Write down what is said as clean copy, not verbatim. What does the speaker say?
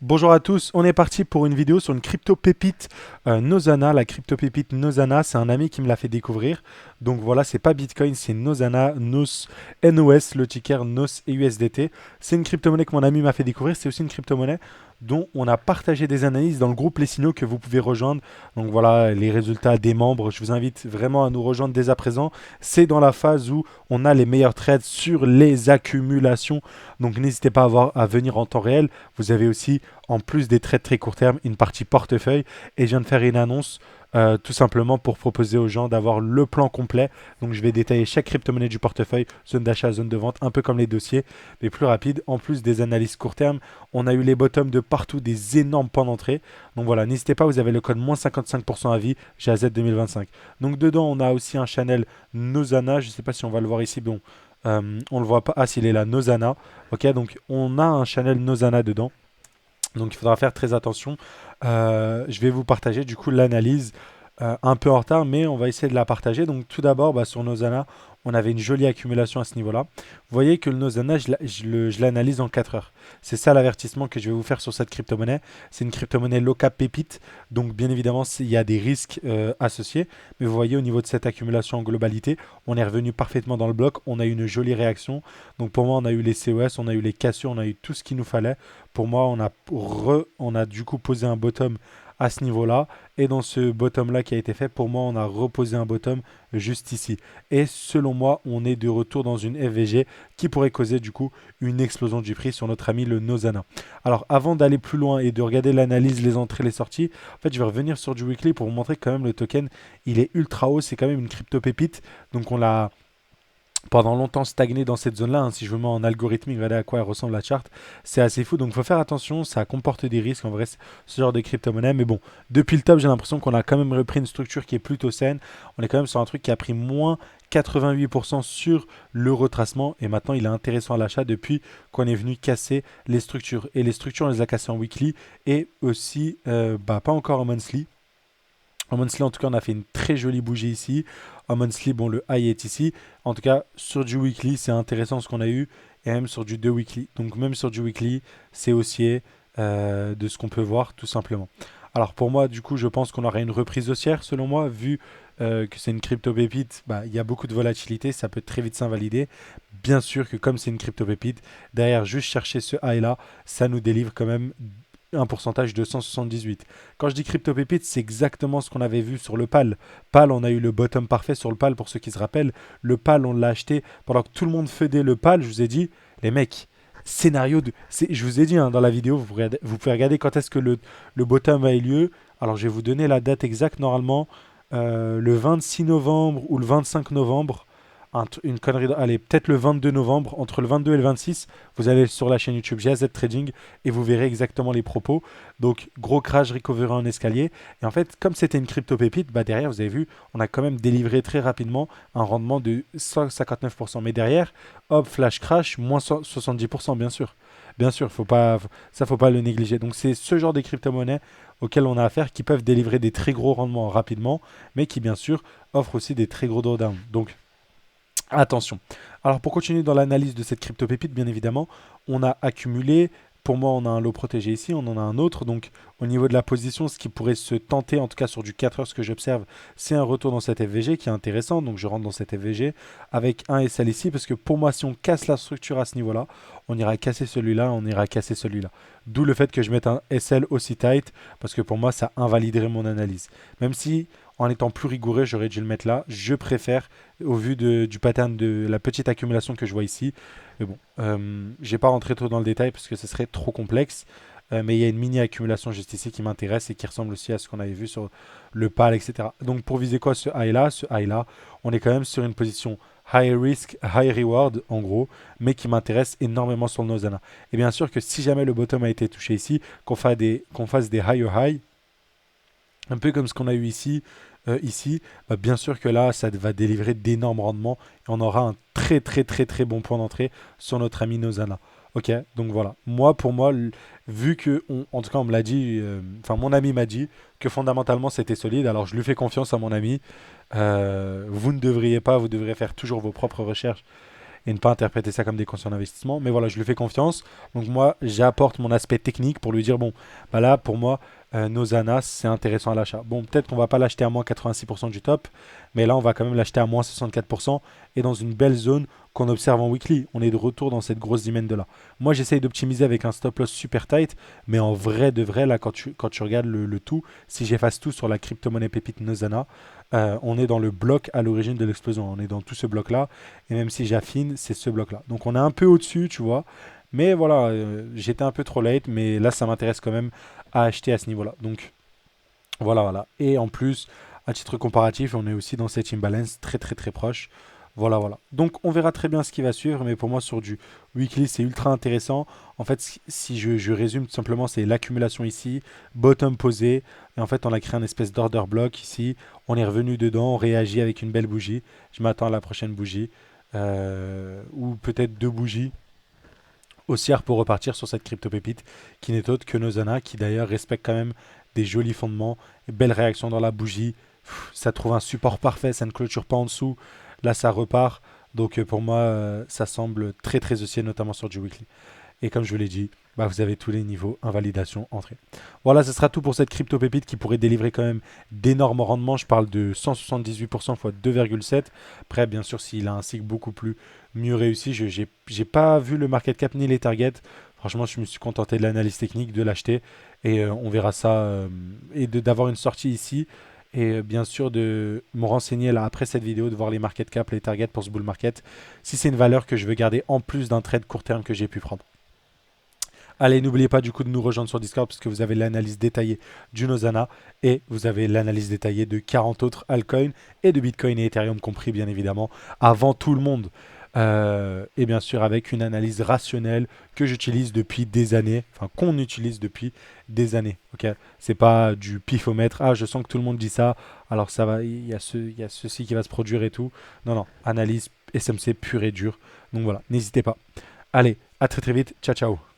Bonjour à tous, on est parti pour une vidéo sur une crypto pépite Nozana. La crypto pépite Nozana, c'est un ami qui me l'a fait découvrir. Donc voilà, c'est pas Bitcoin, c'est Nozana, NOS, le ticker NOS et USDT. C'est une crypto-monnaie que mon ami m'a fait découvrir. C'est aussi une crypto-monnaie dont on a partagé des analyses dans le groupe Les Signaux que vous pouvez rejoindre. Donc voilà, les résultats des membres. Je vous invite vraiment à nous rejoindre dès à présent. C'est dans la phase où on a les meilleurs trades sur les accumulations. Donc n'hésitez pas à venir en temps réel. Vous avez aussi en plus des trades très court terme, une partie portefeuille. Et je viens de faire une annonce tout simplement pour proposer aux gens d'avoir le plan complet. Donc je vais détailler chaque crypto-monnaie du portefeuille, zone d'achat, zone de vente, un peu comme les dossiers, mais plus rapide. En plus des analyses court terme, on a eu les bottoms de partout, des énormes points d'entrée. Donc voilà, n'hésitez pas, vous avez le code moins 55% à vie, GAZ 2025. Donc dedans, on a aussi un channel Nozana, je ne sais pas si on va le voir ici, bon, on le voit pas, ah s'il est là, Nozana. Ok, donc on a un channel Nozana dedans. Donc il faudra faire très attention. Je vais vous partager du coup l'analyse un peu en retard, mais on va essayer de la partager. Donc tout d'abord, sur Nozana, on avait une jolie accumulation à ce niveau-là. Vous voyez que le Nozana, je l'analyse en 4 heures. C'est ça l'avertissement que je vais vous faire sur cette crypto-monnaie. C'est une crypto-monnaie low cap pépite. Donc bien évidemment, il y a des risques associés. Mais vous voyez au niveau de cette accumulation en globalité, on est revenu parfaitement dans le bloc. On a eu une jolie réaction. Donc pour moi, on a eu les CES, on a eu les cassures, on a eu tout ce qu'il nous fallait. Pour moi, on a du coup posé un bottom à ce niveau-là. Et dans ce bottom-là qui a été fait, pour moi, on a reposé un bottom juste ici. Et selon moi, on est de retour dans une FVG qui pourrait causer du coup une explosion du prix sur notre ami le Nozana. Alors avant d'aller plus loin et de regarder l'analyse, les entrées, les sorties, en fait, je vais revenir sur du weekly pour vous montrer que quand même le token, il est ultra haut. C'est quand même une crypto pépite. Donc on l'a pendant longtemps stagné dans cette zone-là. Si je vous mets en algorithmique, regardez à quoi elle ressemble la charte. C'est assez fou. Donc il faut faire attention. Ça comporte des risques en vrai, ce genre de crypto-monnaie. Mais bon, depuis le top, j'ai l'impression qu'on a quand même repris une structure qui est plutôt saine. On est quand même sur un truc qui a pris moins 88% sur le retracement. Et maintenant, il est intéressant à l'achat depuis qu'on est venu casser les structures. Et les structures, on les a cassées en weekly et aussi, pas encore en monthly. En monthly, en tout cas, on a fait une très jolie bougie ici. En monthly, bon, le high est ici. En tout cas, sur du weekly, c'est intéressant ce qu'on a eu. Et même sur du 2 weekly. Donc, même sur du weekly, c'est haussier de ce qu'on peut voir, tout simplement. Alors, pour moi, du coup, je pense qu'on aura une reprise haussière, selon moi, vu que c'est une crypto pépite. Il y a beaucoup de volatilité, ça peut très vite s'invalider. Bien sûr que, comme c'est une crypto pépite, derrière, juste chercher ce high là, ça nous délivre quand même un pourcentage de 178. Quand je dis crypto pépite, c'est exactement ce qu'on avait vu sur le PAL. PAL, on a eu le bottom parfait sur le PAL pour ceux qui se rappellent. Le PAL, on l'a acheté pendant que tout le monde faisait le PAL. Je vous ai dit, les mecs, scénario de. Je vous ai dit dans la vidéo, vous pouvez regarder quand est-ce que le bottom a eu lieu. Alors je vais vous donner la date exacte normalement. Le 26 novembre ou le 25 novembre une connerie. Allez, peut-être le 22 novembre, entre le 22 et le 26, vous allez sur la chaîne YouTube GAZ Trading et vous verrez exactement les propos. Donc, gros crash recovery en escalier. Et en fait, comme c'était une crypto pépite, derrière, vous avez vu, on a quand même délivré très rapidement un rendement de 159%. Mais derrière, hop, flash crash, moins 70%, bien sûr. Bien sûr, faut pas le négliger. Donc, c'est ce genre de crypto-monnaies auxquelles on a affaire qui peuvent délivrer des très gros rendements rapidement, mais qui, bien sûr, offrent aussi des très gros drawdowns. Donc, attention. Alors pour continuer dans l'analyse de cette crypto pépite, bien évidemment, on a accumulé. Pour moi, on a un lot protégé ici, on en a un autre. Donc au niveau de la position, ce qui pourrait se tenter, en tout cas sur du 4 heures, ce que j'observe, c'est un retour dans cette FVG qui est intéressant. Donc je rentre dans cette FVG avec un SL ici, parce que pour moi, si on casse la structure à ce niveau-là, on ira casser celui-là, on ira casser celui-là. D'où le fait que je mette un SL aussi tight, parce que pour moi, ça invaliderait mon analyse. Même si en étant plus rigoureux, j'aurais dû le mettre là. Je préfère, au vu du pattern de la petite accumulation que je vois ici. Mais bon, je n'ai pas rentré trop dans le détail parce que ce serait trop complexe. Mais il y a une mini accumulation juste ici qui m'intéresse et qui ressemble aussi à ce qu'on avait vu sur le PAL, etc. Donc pour viser quoi ce high là, on est quand même sur une position high risk, high reward en gros, mais qui m'intéresse énormément sur le Nozana. Et bien sûr que si jamais le bottom a été touché ici, qu'on fasse des higher high, un peu comme ce qu'on a eu ici, bien sûr que là, ça va délivrer d'énormes rendements et on aura un très très très très bon point d'entrée sur notre ami Nozana. Ok, donc voilà. Moi, pour moi, vu que, en tout cas, on me l'a dit, enfin, mon ami m'a dit que fondamentalement c'était solide, alors je lui fais confiance à mon ami. Vous ne devriez pas, vous devriez faire toujours vos propres recherches et ne pas interpréter ça comme des conseils d'investissement. Mais voilà, je lui fais confiance. Donc moi, j'apporte mon aspect technique pour lui dire, bon, bah là, pour moi, Nozana, c'est intéressant à l'achat. Bon, peut-être qu'on va pas l'acheter à moins 86% du top, mais là, on va quand même l'acheter à moins 64% et dans une belle zone qu'on observe en weekly. On est de retour dans cette grosse dizaine de là. Moi, j'essaye d'optimiser avec un stop loss super tight, mais en vrai de vrai, là, quand tu regardes le tout, si j'efface tout sur la crypto-monnaie pépite Nozana, on est dans le bloc à l'origine de l'explosion. On est dans tout ce bloc-là. Et même si j'affine, c'est ce bloc-là. Donc on est un peu au-dessus, tu vois. Mais voilà, j'étais un peu trop late. Mais là, ça m'intéresse quand même à acheter à ce niveau-là. Donc voilà, voilà. Et en plus, à titre comparatif, on est aussi dans cette imbalance très très très proche. Voilà, voilà. Donc on verra très bien ce qui va suivre, mais pour moi sur du weekly, c'est ultra intéressant. En fait, si je résume tout simplement, c'est l'accumulation ici, bottom posé, et en fait on a créé un espèce d'order block ici. On est revenu dedans, on réagit avec une belle bougie. Je m'attends à la prochaine bougie, ou peut-être deux bougies haussières pour repartir sur cette crypto pépite qui n'est autre que Nozana, qui d'ailleurs respecte quand même des jolis fondements, belle réaction dans la bougie. Ça trouve un support parfait, ça ne clôture pas en dessous. Là, ça repart. Donc pour moi, ça semble très très haussier, notamment sur du weekly. Et comme je vous l'ai dit, bah, vous avez tous les niveaux, invalidation, entrée. Voilà, ce sera tout pour cette crypto pépite qui pourrait délivrer quand même d'énormes rendements. Je parle de 178% x 2,7. Après, bien sûr, s'il a un cycle beaucoup plus mieux réussi, je n'ai pas vu le market cap ni les targets. Franchement, je me suis contenté de l'analyse technique, de l'acheter. Et on verra ça. Et d'avoir une sortie ici. Et bien sûr de me renseigner là après cette vidéo, de voir les market cap, les targets pour ce bull market. Si c'est une valeur que je veux garder en plus d'un trade court terme que j'ai pu prendre. Allez, n'oubliez pas du coup de nous rejoindre sur Discord parce que vous avez l'analyse détaillée du Nozana et vous avez l'analyse détaillée de 40 autres altcoins et de Bitcoin et Ethereum compris bien évidemment avant tout le monde. Et bien sûr avec une analyse rationnelle que j'utilise depuis des années, enfin qu'on utilise depuis des années. Ok, c'est pas du pifomètre. Ah, je sens que tout le monde dit ça, alors ça va, il y a ceci qui va se produire et tout. Non, non, analyse SMC pure et dure. Donc voilà, n'hésitez pas. Allez, à très très vite. Ciao, ciao.